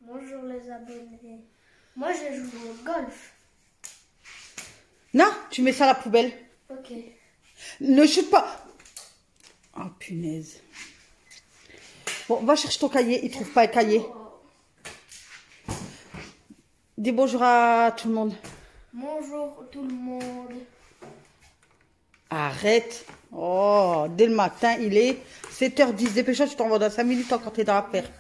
Bonjour les abonnés. Moi je joue au golf. Non, tu mets ça à la poubelle. Ok. Ne chute pas. Oh punaise. Bon, va chercher ton cahier. Il trouve pas un cahier. Dis bonjour à tout le monde. Bonjour tout le monde. Arrête. Oh, dès le matin, il est 7h10. Dépêche-toi, tu t'envoies dans 5 minutes encore, t'es dans l'affaire.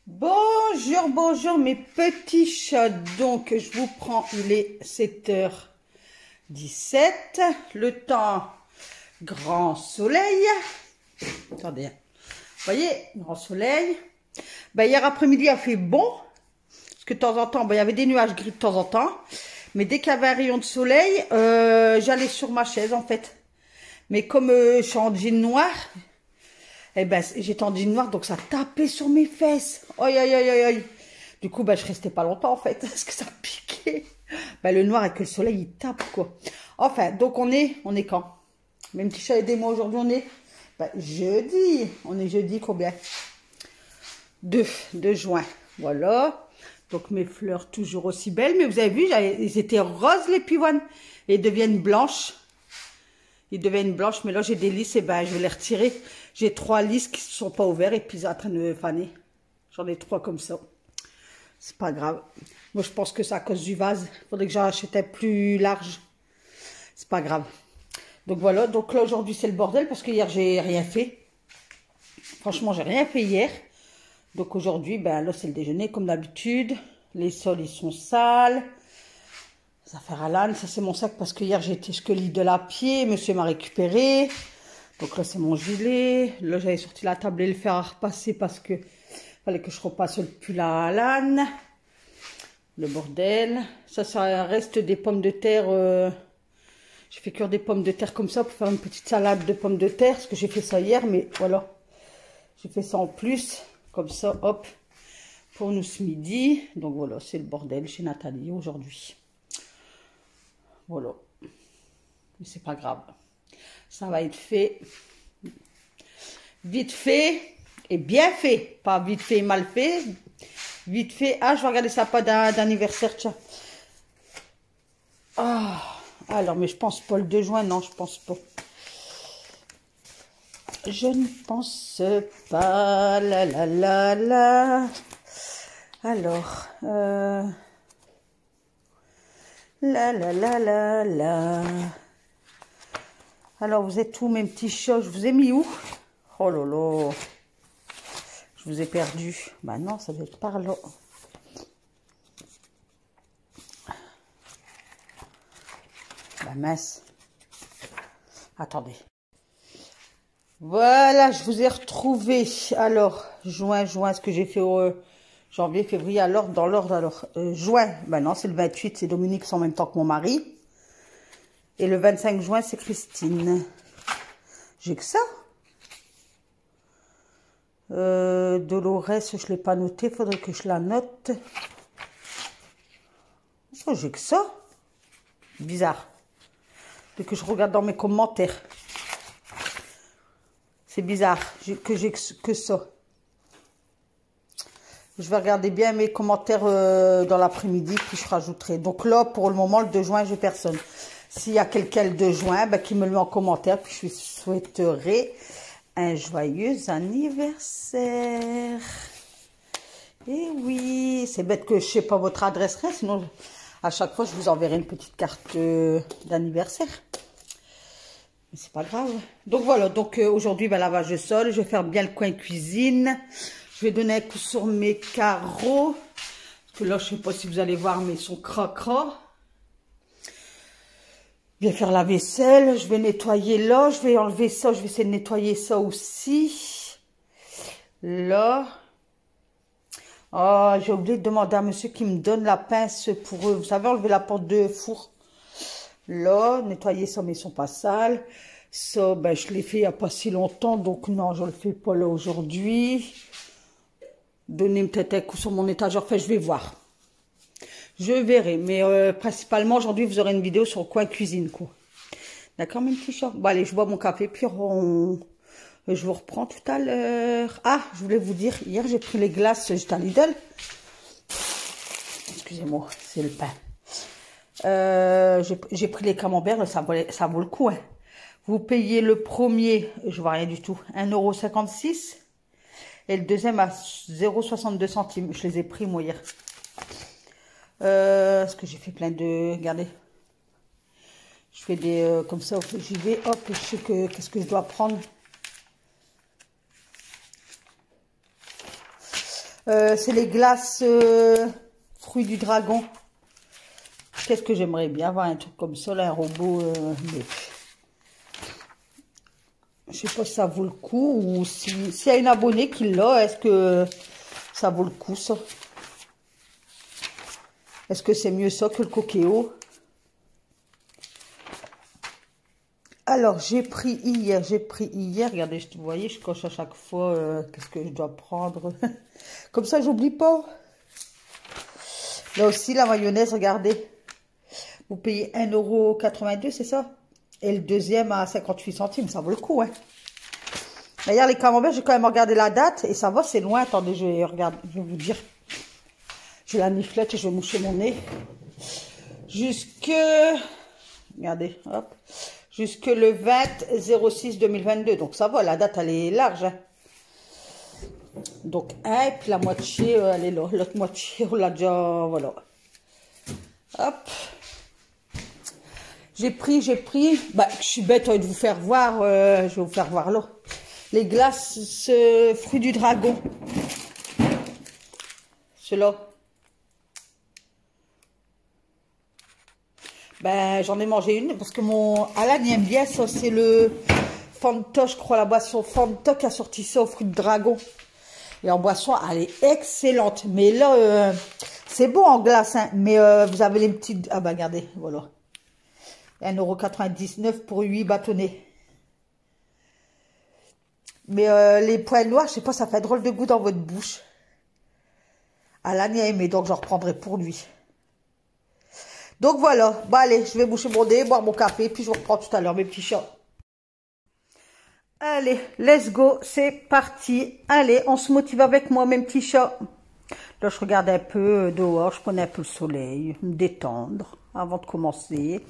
Bonjour, bonjour mes petits chats. Donc, je vous prends, il est 7h17. Le temps, grand soleil. Attendez. Vous voyez, grand soleil. Ben, hier après-midi, il a fait bon. Parce que de temps en temps, ben, il y avait des nuages gris de temps en temps. Mais dès qu'il y avait un rayon de soleil, j'allais sur ma chaise en fait. Mais comme je suis en jean noir... Eh ben, j'étais en jean noir, donc ça tapait sur mes fesses. Aïe, aïe, aïe, aïe, aïe. Du coup, ben, je restais pas longtemps, en fait, parce que ça piquait. Ben, le noir, avec le soleil, il tape, quoi. Enfin, donc, on est quand? Même petit chat, aidez-moi, aujourd'hui, on est ben, jeudi. On est jeudi, combien? 2 juin. Voilà. Donc, mes fleurs, toujours aussi belles. Mais vous avez vu, ils étaient roses, les pivoines. Et ils deviennent blanches. Ils deviennent blanches, mais là j'ai des lys et ben je vais les retirer. J'ai 3 lys qui ne sont pas ouverts et puis ils sont en train de faner. J'en ai 3 comme ça. C'est pas grave. Moi je pense que c'est à cause du vase. Il faudrait que j'en achète un plus large. C'est pas grave. Donc voilà, donc là aujourd'hui c'est le bordel parce que hier j'ai rien fait. Franchement j'ai rien fait hier. Donc aujourd'hui, ben là c'est le déjeuner comme d'habitude. Les sols ils sont sales. Les affaires à l'âne, ça c'est mon sac parce que hier j'étais jusque l'île de la pied, monsieur m'a récupéré. Donc là c'est mon gilet. Là j'avais sorti la table et le fer à repasser parce que fallait que je repasse le pull à l'âne. Le bordel. Ça reste des pommes de terre. J'ai fait cuire des pommes de terre comme ça pour faire une petite salade de pommes de terre. Parce que j'ai fait ça hier, mais voilà. J'ai fait ça en plus. Comme ça, hop. Pour nous ce midi. Donc voilà, c'est le bordel chez Nathalie aujourd'hui. Voilà, mais c'est pas grave, ça va être fait, vite fait et bien fait, pas vite fait et mal fait, vite fait. Ah, je vais regarder ça pas d'anniversaire, tiens. Ah, alors, mais je pense pas le 2 juin, non, je pense pas. Je ne pense pas, la la la la. Alors, la la la la la. Alors, vous êtes où mes petits chats? Je vous ai mis où? Oh là là. Je vous ai perdu. Bah non, ça doit être par là. Bah mince. Attendez. Voilà, je vous ai retrouvé. Alors, juin, ce que j'ai fait au... janvier, février, alors, dans l'ordre, alors, juin, ben non, c'est le 28, c'est Dominique, c'est en même temps que mon mari. Et le 25 juin, c'est Christine. J'ai que ça. Dolores, je ne l'ai pas noté, il faudrait que je la note. Oh, j'ai que ça. Bizarre. Faut que je regarde dans mes commentaires. C'est bizarre que j'ai que ça. Je vais regarder bien mes commentaires dans l'après-midi, puis je rajouterai. Donc là, pour le moment, le 2 juin, j'ai personne. S'il y a quelqu'un le 2 juin, ben, qui me le met en commentaire, puis je lui souhaiterai un joyeux anniversaire. Et oui, c'est bête que je ne sais pas votre adresse, sinon à chaque fois, je vous enverrai une petite carte d'anniversaire. Mais c'est pas grave. Donc voilà, donc aujourd'hui, ben, lavage de sol, je vais faire bien le coin cuisine. Je vais donner un coup sur mes carreaux. Parce que là, je ne sais pas si vous allez voir, mais ils sont cracra. Je vais faire la vaisselle. Je vais nettoyer là. Je vais enlever ça. Je vais essayer de nettoyer ça aussi. Là. Oh, j'ai oublié de demander à monsieur qui me donne la pince pour, vous savez, enlever la porte de four. Là, nettoyer ça, mais ils sont pas sales. Ça, ben, je l'ai fait il n'y a pas si longtemps, donc non, je le fais pas là aujourd'hui. Donner peut-être un coup sur mon étagère, enfin, je vais voir. Je verrai, mais principalement, aujourd'hui, vous aurez une vidéo sur le coin cuisine, quoi. D'accord, mes petits chats? Bon, allez, je bois mon café, puis je vous reprends tout à l'heure. Ah, je voulais vous dire, hier, j'ai pris les glaces, j'étais à Lidl. Excusez-moi, c'est le pain. J'ai pris les camemberts, ça vaut le coup, hein. Vous payez le premier, je vois rien du tout, 1,56 €. Et le deuxième à 0,62 centimes. Je les ai pris, moi, hier. Parce que j'ai fait plein de... Regardez. Je fais des... comme ça, j'y vais, hop, je sais qu'est-ce que je dois prendre. C'est les glaces fruits du dragon. Qu'est-ce que j'aimerais bien avoir un truc comme ça, là, un robot. Mais... je sais pas si ça vaut le coup ou s'il y a une abonnée qui l'a, est-ce que ça vaut le coup, ça? Est-ce que c'est mieux ça que le Cookéo? Alors, j'ai pris hier, regardez, vous voyez, je coche à chaque fois qu'est-ce que je dois prendre. Comme ça, j'oublie pas. Là aussi, la mayonnaise, regardez. Vous payez 1,82 €, c'est ça? Et le deuxième à 58 centimes, ça vaut le coup, hein. D'ailleurs, les camemberts, j'ai quand même regardé la date et ça va, c'est loin. Attendez, je vais vous dire. J'ai la niflette et je vais moucher mon nez. Regardez, hop. Jusque le 20/06/2022. Donc ça va, la date, elle est large, hein. Donc, un, et puis la moitié, elle est là. L'autre moitié, on l'a déjà, voilà. Hop. J'ai pris. Bah, je suis bête de vous faire voir. Je vais vous faire voir là. Les glaces fruits du dragon. Ceux-là. Ben, j'en ai mangé une parce que mon Alan il aime bien ça. C'est le Fanta, je crois, la boisson Fanta qui a sorti ça aux fruits de dragon. Et en boisson, elle est excellente. Mais là, c'est bon en glace, hein. Mais vous avez les petites... Ah ben, regardez, voilà. 1,99 € pour 8 bâtonnets. Mais les points noirs, je sais pas, ça fait drôle de goût dans votre bouche. Alan y a aimé, donc j'en reprendrai pour lui. Donc voilà, bon allez, je vais boucher mon nez, boire mon café, puis je vous reprends tout à l'heure, mes petits chats. Allez, let's go, c'est parti. Allez, on se motive avec moi, mes petits chats. Là, je regarde un peu dehors, je prenais un peu le soleil, me détendre avant de commencer.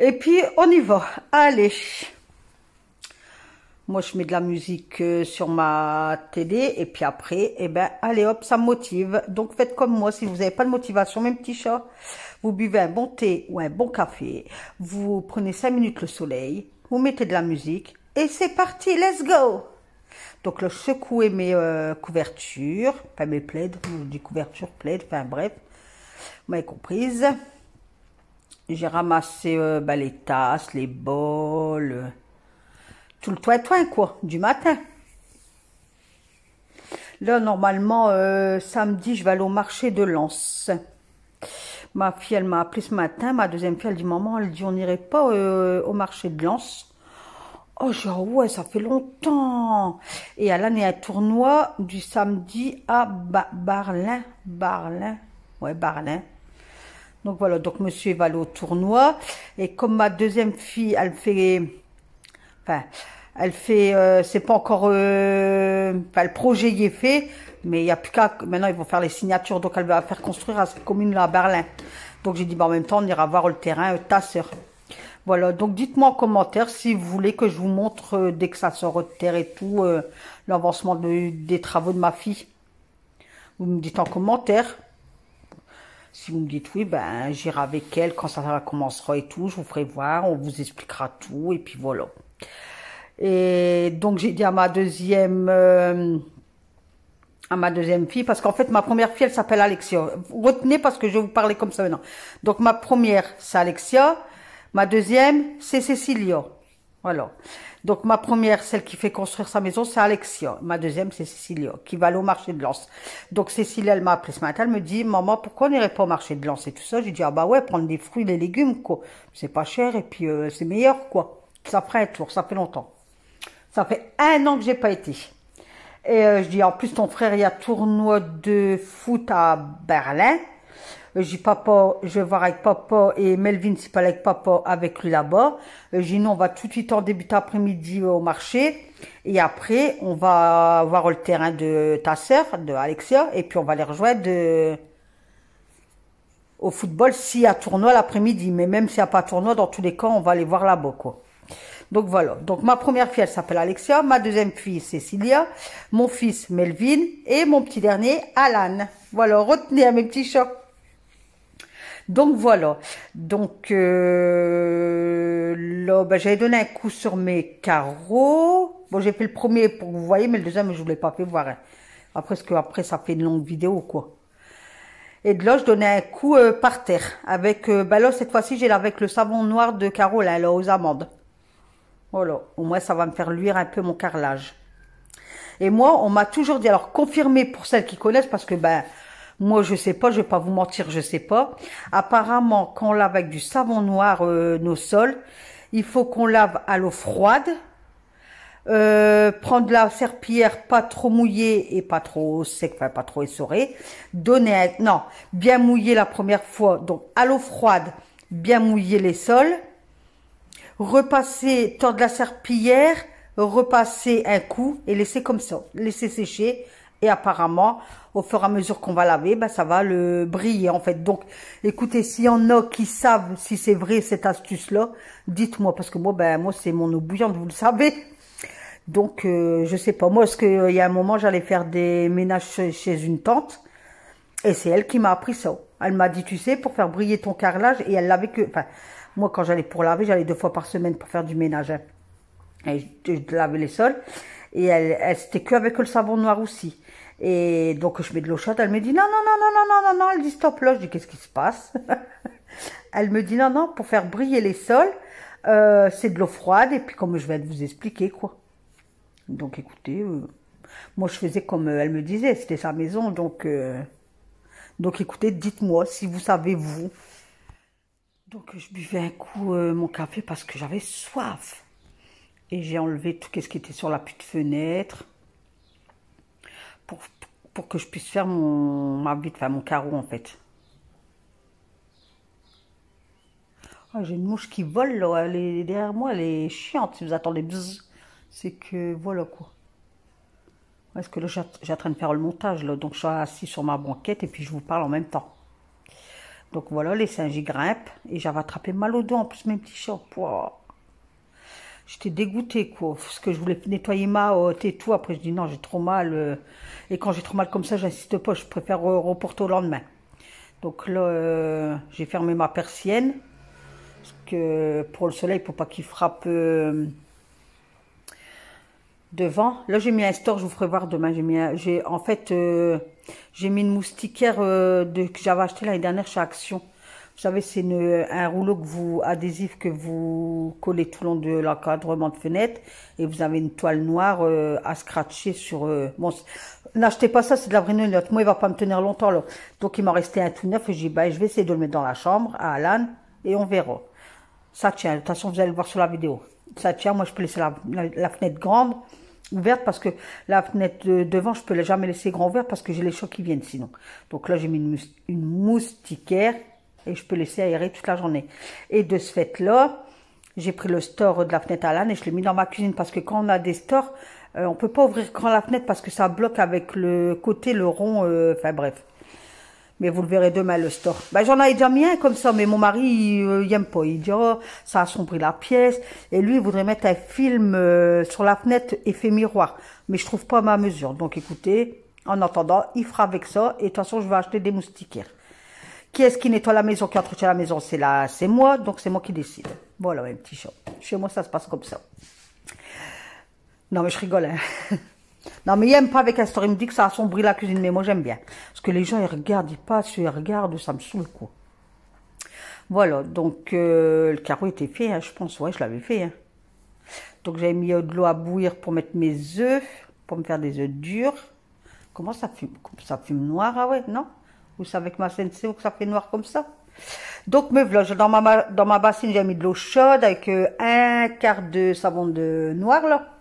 Et puis, on y va. Allez. Moi, je mets de la musique sur ma télé. Et puis après, eh ben, allez hop, ça me motive. Donc, faites comme moi. Si vous n'avez pas de motivation, mes petits chats, vous buvez un bon thé ou un bon café. Vous prenez 5 minutes le soleil. Vous mettez de la musique. Et c'est parti, let's go! Donc, là, je secouais mes couvertures. Enfin, mes plaids. Des couvertures, plaids. Enfin, bref. Vous m'avez comprise. J'ai ramassé les tasses, les bols, tout le toin quoi, du matin. Là, normalement, samedi, je vais aller au marché de Lens. Ma fille, elle m'a appelé ce matin. Ma deuxième fille, elle dit, maman, elle dit, on n'irait pas au marché de Lens. Oh, j'ai dit, oh, ouais, ça fait longtemps. Et elle a un tournoi du samedi à Barlin. Ouais, Barlin. Donc voilà, donc monsieur va aller au tournoi. Et comme ma deuxième fille, elle fait, c'est pas encore, le projet y est fait, mais il n'y a plus qu'à, maintenant ils vont faire les signatures, donc elle va faire construire à cette commune là à Berlin. Donc j'ai dit, en même temps, on ira voir le terrain, ta sœur. Voilà, donc dites-moi en commentaire si vous voulez que je vous montre, dès que ça sort de terre et tout, l'avancement des travaux de ma fille. Vous me dites en commentaire. Si vous me dites oui, ben j'irai avec elle quand ça commencera et tout. Je vous ferai voir, on vous expliquera tout et puis voilà. Et donc j'ai dit à ma deuxième fille, parce qu'en fait ma première fille elle s'appelle Alexia. Retenez parce que je vais vous parler comme ça maintenant. Donc ma première c'est Alexia, ma deuxième c'est Cécilia. Voilà. Donc, ma première, celle qui fait construire sa maison, c'est Alexia. Ma deuxième, c'est Cécilia, qui va aller au marché de Lens. Donc, Cécilia, elle m'a appelé ce matin. Elle me dit, maman, pourquoi on n'irait pas au marché de Lens et tout ça? J'ai dit, ah bah ouais, prendre des fruits, des légumes, quoi. C'est pas cher et puis c'est meilleur, quoi. Ça ferait un tour, ça fait longtemps. Ça fait 1 an que j'ai pas été. Et je dis, en plus, ton frère, il y a tournoi de foot à Berlin. Je dis, papa, je vais voir avec papa et Melvin, c'est pas avec papa, avec lui là-bas. Je dis, non, on va tout de suite en début d'après-midi au marché. Et après, on va voir le terrain de ta sœur, de Alexia. Et puis, on va les rejoindre au football s'il y a tournoi l'après-midi. Mais même s'il n'y a pas tournoi, dans tous les cas, on va aller voir là-bas, quoi. Donc voilà. Donc ma première fille, elle s'appelle Alexia. Ma deuxième fille, Cécilia. Mon fils, Melvin. Et mon petit dernier, Alan. Voilà, retenez à mes petits chats. Donc voilà. Donc là, ben, j'avais donné un coup sur mes carreaux. Bon, j'ai fait le premier pour que vous voyez, mais le deuxième, je ne vous l'ai pas fait voir. Hein. Après, parce que après, ça fait une longue vidéo, quoi. Et de là, je donnais un coup par terre. Avec, ben là, cette fois-ci, j'ai avec le savon noir de Caroline, là, aux amandes. Voilà. Au moins, ça va me faire luire un peu mon carrelage. Et moi, on m'a toujours dit, alors confirmé pour celles qui connaissent, parce que, ben, moi, je sais pas, je vais pas vous mentir, je sais pas. Apparemment, quand on lave avec du savon noir nos sols, il faut qu'on lave à l'eau froide. Prendre la serpillière pas trop mouillée et pas trop sec, enfin pas trop essorée. Donner non, bien mouiller la première fois, donc à l'eau froide, bien mouiller les sols. Repasser, tordre la serpillière, repasser un coup et laisser comme ça, laisser sécher. Et apparemment, au fur et à mesure qu'on va laver, ben, ça va le briller en fait. Donc, écoutez, s'il y en a qui savent si c'est vrai cette astuce-là, dites-moi. Parce que moi, ben, moi c'est mon eau bouillante, vous le savez. Donc, je sais pas. Moi, est-ce qu'il y a un moment, j'allais faire des ménages chez une tante. Et c'est elle qui m'a appris ça. Elle m'a dit, tu sais, pour faire briller ton carrelage. Et elle l'avait que... Enfin, moi, quand j'allais pour laver, j'allais 2 fois par semaine pour faire du ménage. Hein. Et je lavais les sols. Et elle c'était que avec le savon noir aussi. Et donc, je mets de l'eau chaude. Elle me dit, non, non, non, non, non, non, non, non. Elle dit, stop là. Je dis, qu'est-ce qui se passe? Elle me dit, non, non, pour faire briller les sols, c'est de l'eau froide. Et puis, comme je vais vous expliquer, quoi. Donc, écoutez, moi, je faisais comme elle me disait. C'était sa maison. Donc, écoutez, dites-moi si vous savez, vous. Donc, je buvais un coup mon café parce que j'avais soif. Et j'ai enlevé tout ce qui était sur la petite fenêtre pour que je puisse faire ma vitre, enfin mon carreau en fait. Ah, j'ai une mouche qui vole là, elle est derrière moi, elle est chiante. Si vous attendez, c'est que voilà quoi. Parce que là, j'ai en train de faire le montage là, donc je suis assis sur ma banquette et puis je vous parle en même temps. Donc voilà, les singes y grimpent et j'avais attrapé mal au dos en plus mes petits chats. Pouah. J'étais dégoûtée, quoi, parce que je voulais nettoyer ma hotte et tout. Après, je dis non, j'ai trop mal. Et quand j'ai trop mal comme ça, j'insiste pas. Je préfère reporter au lendemain. Donc là, j'ai fermé ma persienne. Parce que pour le soleil, pour pas qu'il frappe devant. Là, j'ai mis un store, je vous ferai voir demain. En fait, j'ai mis une moustiquaire que j'avais acheté l'année dernière chez Action. Vous savez, c'est un rouleau adhésif que vous collez tout le long de l'encadrement de fenêtre. Et vous avez une toile noire à scratcher sur... bon, n'achetez pas ça, c'est de la vraie note. Moi, il va pas me tenir longtemps, là. Donc, il m'en restait un tout neuf. Et j'ai dit, bah, je vais essayer de le mettre dans la chambre à Alan. Et on verra. Ça tient. De toute façon, vous allez le voir sur la vidéo. Ça tient. Moi, je peux laisser la fenêtre grande ouverte parce que la fenêtre devant, je peux jamais laisser grand ouvert parce que j'ai les chats qui viennent sinon. Donc là, j'ai mis une moustiquaire. Et je peux laisser aérer toute la journée. Et de ce fait-là, j'ai pris le store de la fenêtre à l'âne et je l'ai mis dans ma cuisine. Parce que quand on a des stores, on peut pas ouvrir grand la fenêtre parce que ça bloque avec le côté, le rond. Enfin bref. Mais vous le verrez demain, le store. Ben, j'en avais déjà mis un comme ça, mais mon mari, il aime pas. Il dit, oh, ça assombrit la pièce. Et lui, il voudrait mettre un film sur la fenêtre effet miroir. Mais je trouve pas à ma mesure. Donc écoutez, en attendant, il fera avec ça. Et de toute façon, je vais acheter des moustiquaires. Qui est-ce qui nettoie la maison, qui entretient la maison? C'est moi, donc c'est moi qui décide. Voilà, un petit chat. Chez moi, ça se passe comme ça. Non, mais je rigole, hein. Non, mais il n'aime pas avec un story. Il me dit que ça assombrit la cuisine, mais moi, j'aime bien. Parce que les gens, ils regardent, ils passent, ils regardent, ça me saoule, quoi. Voilà, donc, le carreau était fait, hein, je pense. Ouais, je l'avais fait, hein. Donc j'avais mis de l'eau à bouillir pour mettre mes œufs, pour me faire des œufs durs. Comment ça fume? Ça fume noir, ah ouais, non? Ou c'est avec ma Senseo que ça fait noir comme ça? Donc me voilà, dans ma bassine, j'ai mis de l'eau chaude avec un quart de savon de noir là.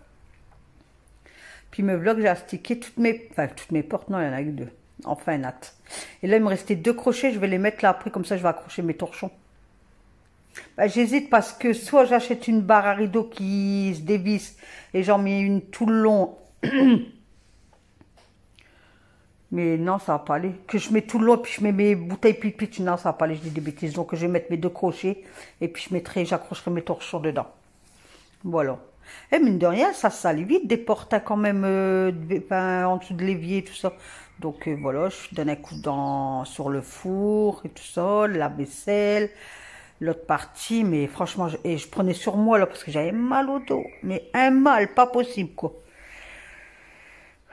Puis me voilà que j'ai astiqué toutes mes portes, non, il y en a que deux. Enfin, natte. Et là, il me restait 2 crochets, je vais les mettre là après, comme ça je vais accrocher mes torchons. Bah, j'hésite parce que soit j'achète une barre à rideau qui se dévisse et j'en mets une tout le long. Mais non, ça va pas aller. Que je mets tout le long, puis je mets mes bouteilles pitch, non, ça va pas aller, je dis des bêtises. Donc je vais mettre mes 2 crochets et puis j'accrocherai mes torchons dedans. Voilà. Et mine de rien, ça salit vite des portes hein, quand même en dessous de l'évier, tout ça. Donc voilà, je donne un coup sur le four et tout ça, la vaisselle, l'autre partie. Mais franchement, je prenais sur moi là parce que j'avais mal au dos. Mais un mal, pas possible quoi.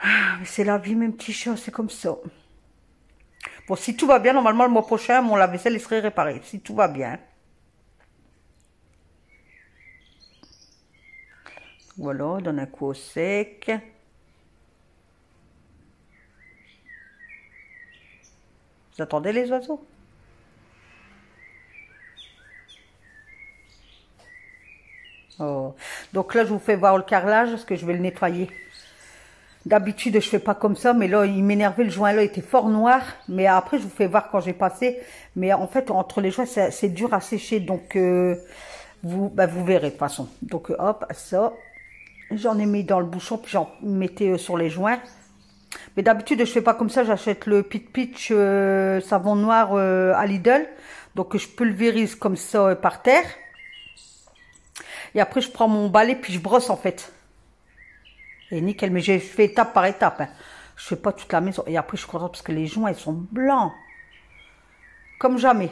Ah, mais c'est la vie, mes petits chats, c'est comme ça. Bon, si tout va bien, normalement le mois prochain, mon lave-vaisselle il serait réparé. Si tout va bien. Voilà, on donne un coup au sec. Vous attendez les oiseaux? Oh. Donc là, je vous fais voir le carrelage, parce que je vais le nettoyer. D'habitude, je fais pas comme ça, mais là, il m'énervait, le joint là était fort noir. Mais après, je vous fais voir quand j'ai passé. Mais en fait, entre les joints, c'est dur à sécher, donc vous verrez de toute façon. Donc hop, ça. J'en ai mis dans le bouchon, puis j'en mettais sur les joints. Mais d'habitude, je fais pas comme ça. J'achète le pitch savon noir à Lidl. Donc, je pulvérise comme ça par terre. Et après, je prends mon balai, puis je brosse en fait. Et nickel. Mais je fais étape par étape. Hein. Je fais pas toute la maison. Et après, je suis contente parce que les joints, ils sont blancs. Comme jamais.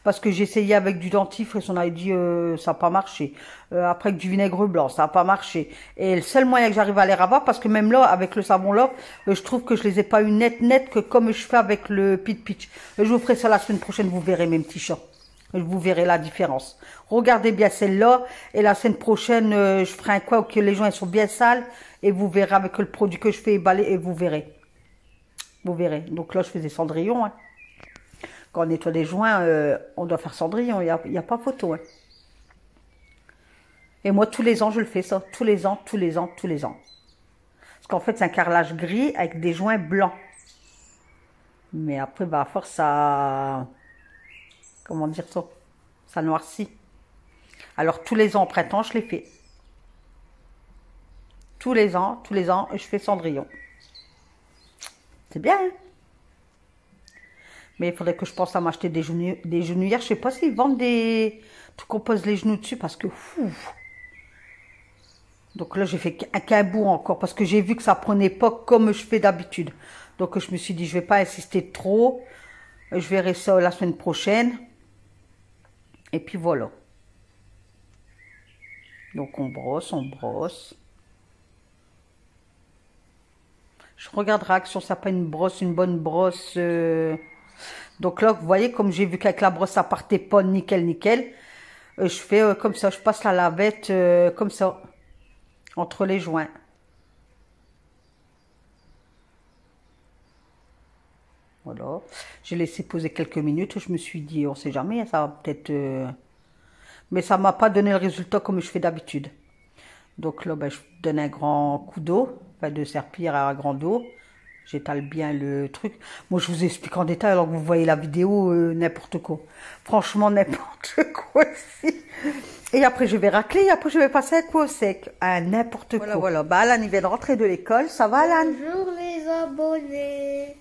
Parce que j'ai essayé avec du dentifrice, on avait dit ça n'a pas marché. Après avec du vinaigre blanc, ça n'a pas marché. Et le seul moyen que j'arrive à les ravoir, parce que même là, avec le savon là, je trouve que je les ai pas eu net que comme je fais avec le pitch. Je vous ferai ça la semaine prochaine, vous verrez mes petits chats. Vous verrez la différence. Regardez bien celle-là. Et la semaine prochaine, je ferai un quoi que les joints sont bien sales. Et vous verrez avec le produit que je fais éballer et vous verrez. Vous verrez. Donc là, je faisais Cendrillon. Hein. Quand on nettoie des joints, on doit faire Cendrillon, il n'y a pas photo. Hein. Et moi, tous les ans, je le fais ça. Tous les ans. Parce qu'en fait, c'est un carrelage gris avec des joints blancs. Mais après, bah, à force, ça... Comment dire ça? Ça noircit. Alors, tous les ans, au printemps, je les fais. Tous les ans, je fais Cendrillon. C'est bien, hein? Mais il faudrait que je pense à m'acheter des genouillères. Je sais pas s'ils vendent des trucs qu'on pose les genoux dessus parce que... Donc là, j'ai fait qu'un bout encore parce que j'ai vu que ça prenait pas comme je fais d'habitude. Donc je me suis dit, je vais pas insister trop. Je verrai ça la semaine prochaine. Et puis voilà. Donc on brosse. Je regarderai si ça pas une bonne brosse... Donc là, vous voyez, comme j'ai vu qu'avec la brosse, ça partait pas nickel. Je fais comme ça, je passe la lavette comme ça, entre les joints. Voilà. J'ai laissé poser quelques minutes. Je me suis dit, on sait jamais, ça va peut-être... Mais ça m'a pas donné le résultat comme je fais d'habitude. Donc là, ben, je donne un grand coup d'eau, enfin de serpillière à grand eau. J'étale bien le truc. Moi, je vous explique en détail alors que vous voyez la vidéo, n'importe quoi. Franchement, n'importe quoi aussi. Et après, je vais racler. Et après, je vais passer un coup au sec. N'importe quoi. Voilà. Bah, Alan, il vient de rentrer de l'école. Ça va, Alan? Bonjour les abonnés.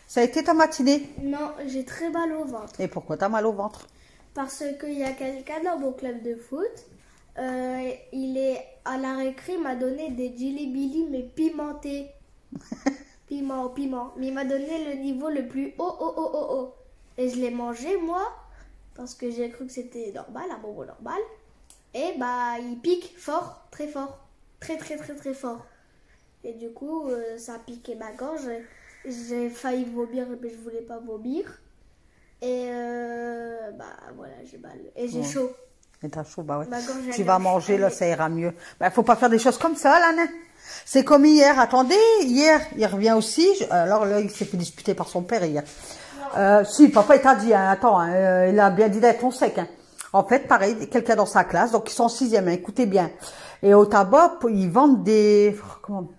Ça a été ta matinée? Non, j'ai très mal au ventre. Et pourquoi t'as mal au ventre? Parce qu'il y a quelqu'un dans mon club de foot. Il est à la récré, il m'a donné des Jili-Bili, mais pimentés. Piment. Mais il m'a donné le niveau le plus haut. Et je l'ai mangé, moi, parce que j'ai cru que c'était normal, un bonbon normal. Et bah, il pique fort, très fort. Très fort. Et du coup, ça a piqué ma gorge. J'ai failli vomir, mais je voulais pas vomir. Et bah, voilà, j'ai mal. Et j'ai chaud. Mais t'as chaud, bah ouais. Ma gorge, Tu elle vas est- manger, là, elle est- ça ira mieux. Bah, faut pas faire des choses comme ça, là, né. C'est comme hier, attendez, hier, il revient aussi. Alors là, il s'est fait disputer par son père hier. Si, papa, il t'a dit, hein, attends, hein, il a bien dit d'être ton sec. Hein. En fait, pareil, quelqu'un dans sa classe, donc ils sont en 6e, hein, écoutez bien. Et au tabac, ils vendent des... Comment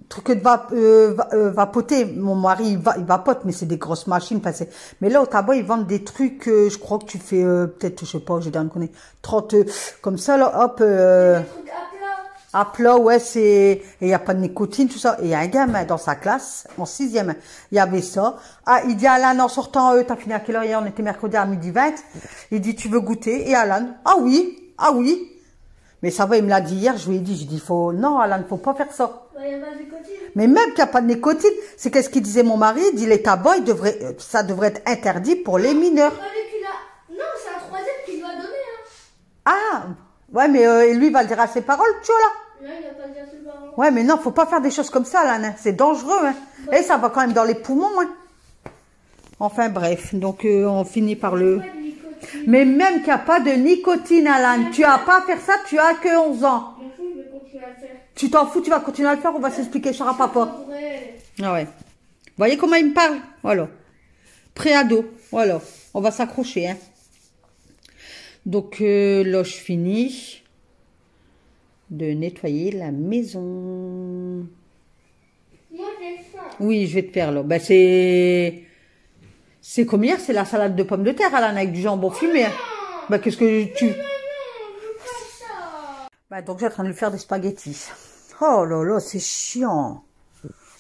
truc de vapoter. Mon mari, il vapote, mais c'est des grosses machines. Enfin, mais là, au tabac, ils vendent des trucs, je crois que tu fais, peut-être, je sais pas, j'ai dernier connais, 30, comme ça, là, hop, Des trucs à plat. à plat, ouais, c'est, et il n'y a pas de nicotine, tout ça. Et il y a un gamin dans sa classe, en 6e, il y avait ça. Ah, il dit à Alan, en sortant, t'as fini à quelle heure hier? On était mercredi à 12h20. Il dit, tu veux goûter? Et Alan, ah oui, ah oui. Mais ça va, il me l'a dit hier, je lui ai dit, non, Alan, faut pas faire ça. Il n'y a pas de nicotine. Mais même qu'il n'y a pas de nicotine, c'est qu'est-ce qu'il disait mon mari, il dit les tabacs, ça devrait être interdit pour les mineurs. Non, c'est un troisième qui doit donner. Hein. Ah, ouais, mais lui, il va le dire à ses paroles, tu vois, là. Non, il n'a pas dit à ses parents. Ouais, mais non, faut pas faire des choses comme ça, là, hein. C'est dangereux, hein. Et ça va quand même dans les poumons, hein. Enfin, bref, donc on finit par le... Pas de nicotine. Mais même qu'il n'y a pas de nicotine, Alan, tu as pas à faire ça, tu as que 11 ans. Je m'en fous, je vais continuer à le faire. Tu t'en fous, tu vas continuer à le faire, on va s'expliquer, Chara papa. C'est vrai. Ah ouais. Vous voyez comment il me parle? Voilà. Pré-ado. Voilà. On va s'accrocher, hein. Donc, là, je finis de nettoyer la maison. Moi, j'aime ça. Oui, je vais te faire, là. Ben, c'est comme hier, c'est la salade de pommes de terre, Alan, avec du jambon fumé. Hein. Ben, qu'est-ce que tu... Non, je veux pas ça. Ben, donc, j'ai en train de lui faire des spaghettis. Oh là là, c'est chiant.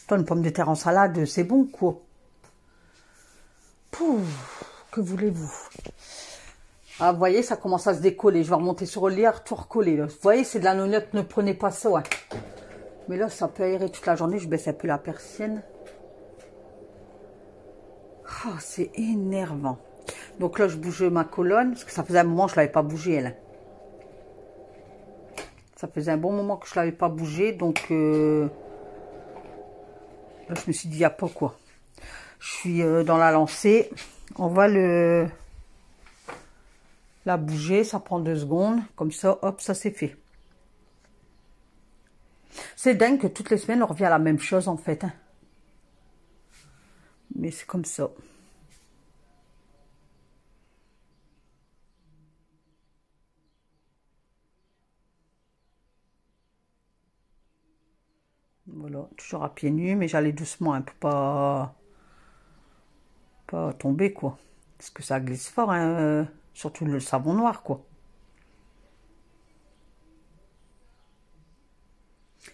Toi, une pomme de terre en salade, c'est bon, quoi. Pouf, que voulez-vous? Ah, vous voyez, ça commence à se décoller. Je vais remonter sur le lit, tout recoller. Là. Vous voyez, c'est de la nonote, ne prenez pas ça. Hein. Mais là, ça peut aérer toute la journée. Je baisse un peu la persienne. Oh, c'est énervant. Donc là, je bouge ma colonne. Parce que ça faisait un moment que je ne l'avais pas bougée, elle. Ça faisait un bon moment que je ne l'avais pas bougée. Donc, là, je me suis dit, il n'y a pas quoi. Je suis dans la lancée. On va la bouger, ça prend 2 secondes. Comme ça, hop, ça c'est fait. C'est dingue que toutes les semaines, on revient à la même chose en fait. Hein. Mais c'est comme ça. Voilà, toujours à pieds nus, mais j'allais doucement, hein, pour pas tomber quoi. Parce que ça glisse fort, hein, surtout le savon noir quoi.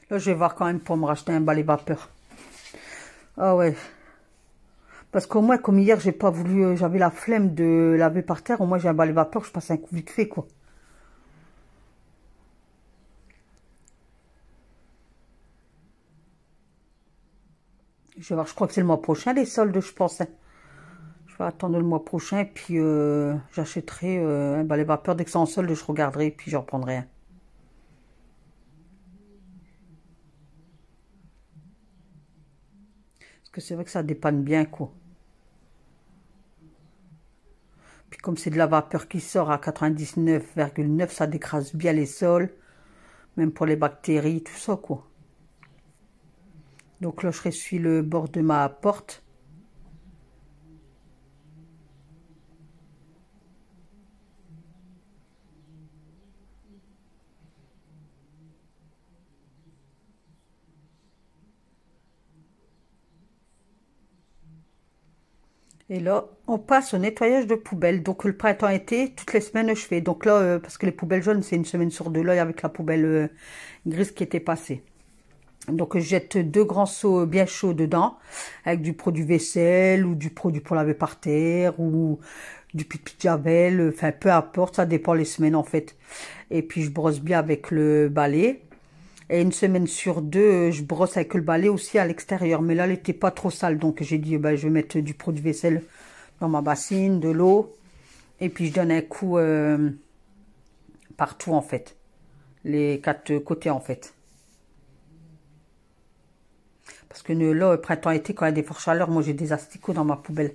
Là, je vais voir quand même pour me racheter un balai vapeur. Ah ouais. Parce qu'au moins, comme hier, j'ai pas voulu, j'avais la flemme de laver par terre. Au moins, j'ai un balai vapeur, je passe un coup vite fait, quoi. Je vais voir, je crois que c'est le mois prochain, les soldes, je pense. Hein. Je vais attendre le mois prochain, et puis j'achèterai un balai vapeur. Dès que c'est en solde, je regarderai, et puis je reprendrai un. Parce que c'est vrai que ça dépanne bien, quoi. Puis comme c'est de la vapeur qui sort à 99,9, ça décrase bien les sols. Même pour les bactéries, tout ça, quoi. Donc là, je ressuie le bord de ma porte. Et là, on passe au nettoyage de poubelles. Donc, le printemps-été, toutes les semaines, je fais. Donc là, parce que les poubelles jaunes, c'est une semaine sur 2, là, avec la poubelle grise qui était passée. Donc, je jette 2 grands seaux bien chauds dedans, avec du produit vaisselle, ou du produit pour laver par terre, ou du pipi de javel, enfin, peu importe, ça dépend les semaines, en fait. Et puis, je brosse bien avec le balai. Et une semaine sur 2, je brosse avec le balai aussi à l'extérieur. Mais là, elle n'était pas trop sale. Donc, j'ai dit, ben, je vais mettre du produit vaisselle dans ma bassine, de l'eau. Et puis, je donne un coup partout, en fait. Les 4 côtés, en fait. Parce que là, printemps-été, quand il y a des fortes chaleurs, moi, j'ai des asticots dans ma poubelle.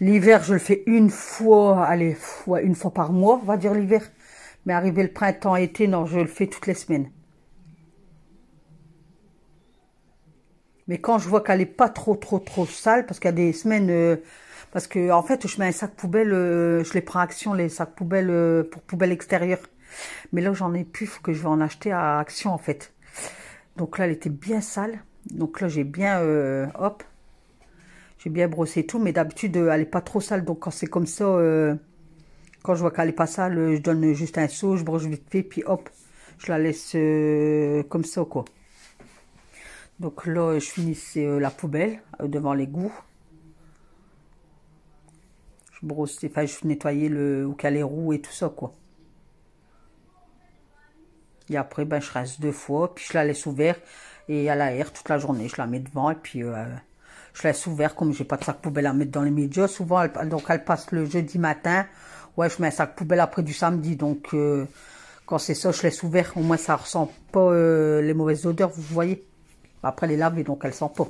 L'hiver, je le fais une fois, allez, ouais, une fois par mois, on va dire l'hiver. Mais arrivé le printemps, été, non, je le fais toutes les semaines. Mais quand je vois qu'elle est pas trop sale, parce qu'il y a des semaines, parce que en fait, je mets un sac poubelle, je les prends Action, les sacs poubelles pour poubelle extérieure. Mais là, j'en ai plus, faut que je vais en acheter à Action, en fait. Donc là, elle était bien sale. Donc là, j'ai bien, hop, j'ai bien brossé tout. Mais d'habitude, elle est pas trop sale. Donc quand c'est comme ça, quand je vois qu'elle est pas sale, je donne juste un seau, je brosse vite fait, puis hop, je la laisse comme ça, quoi. Donc là, je finissais la poubelle devant l'égout. Je brossais, enfin, je nettoyais où qu'il y a les roues et tout ça, quoi. Et après, ben, je reste 2 fois, puis je la laisse ouverte et à l'air toute la journée. Je la mets devant et puis je laisse ouvert comme j'ai pas de sac poubelle à mettre dans les médias. Souvent, donc elle passe le jeudi matin. Ouais, je mets un sac poubelle après du samedi. Donc, quand c'est ça, je laisse ouvert. Au moins, ça ressent pas les mauvaises odeurs, vous voyez. Après, elle est lavée, donc elle sent pas.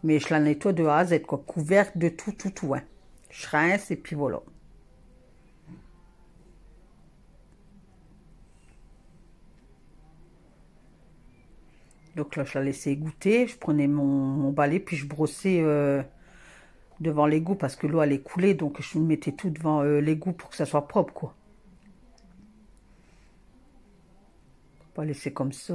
Mais je la nettoie de A à Z, quoi. Couverte de tout, hein. Je rince et puis voilà. Donc là, je la laissais égoutter. Je prenais mon balai, puis je brossais devant l'égout parce que l'eau, elle est coulée. Donc, je mettais tout devant l'égout pour que ça soit propre, quoi. Pas laisser comme ça.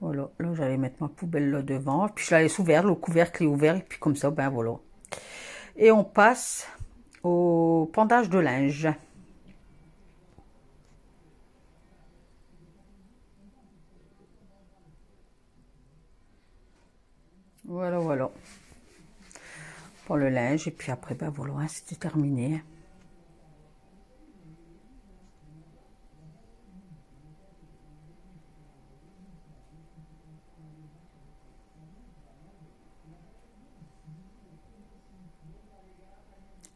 Voilà, là, j'allais mettre ma poubelle là devant. Puis, je la laisse ouverte. Le couvercle est ouvert. Et puis, comme ça, ben voilà. Et on passe au pendage de linge. Voilà. Pour le linge. Et puis après, ben voilà, hein, c'était terminé.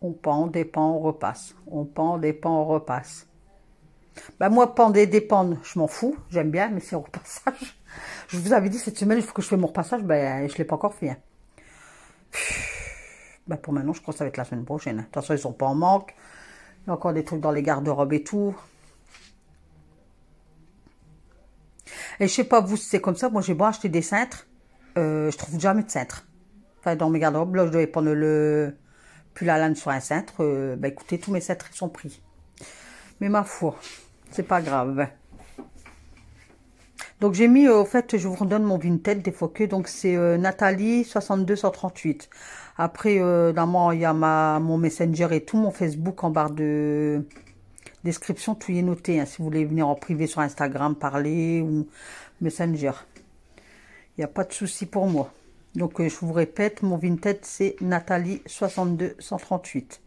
On pend, dépend, on repasse. On pend, dépend, on repasse. Ben moi, pendre et dépendre, je m'en fous. J'aime bien, mais c'est au repassage. Je vous avais dit, cette semaine, il faut que je fasse mon repassage. Ben, je ne l'ai pas encore fait. Hein. Ben, pour maintenant, je crois que ça va être la semaine prochaine. Hein. De toute façon, ils sont pas en manque. Il y a encore des trucs dans les garde-robes et tout. Et je sais pas, vous, c'est comme ça. Moi, j'ai beau acheter des cintres. Je trouve jamais de cintre. Enfin, dans mes garde-robes, là, je devais prendre le pull à laine sur un cintre. Ben, écoutez, tous mes cintres, ils sont pris. Mais ma foi, c'est pas grave. Donc, j'ai mis, au fait, je vous redonne mon Vinted des fois que. Donc, c'est Nathalie 6238. Après, dans il y a mon Messenger et tout, mon Facebook en barre de description, tout y est noté. Hein, si vous voulez venir en privé sur Instagram, parler ou Messenger. Il n'y a pas de souci pour moi. Donc, je vous répète, mon Vinted, c'est Nathalie 6238.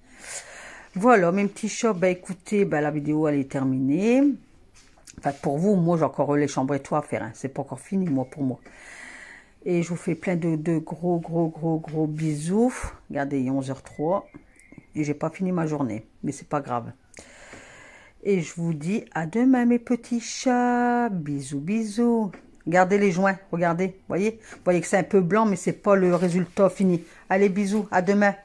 Voilà, mes petits shops. Bah, écoutez, bah, la vidéo, elle est terminée. Enfin, pour vous, moi, j'ai encore les chambres et tout à faire. Hein. C'est pas encore fini, moi, pour moi. Et je vous fais plein de gros bisous. Regardez, il est 11h03. Et j'ai pas fini ma journée. Mais c'est pas grave. Et je vous dis à demain, mes petits chats. Bisous. Regardez les joints. Regardez. Vous voyez que c'est un peu blanc, mais c'est pas le résultat fini. Allez, bisous. À demain.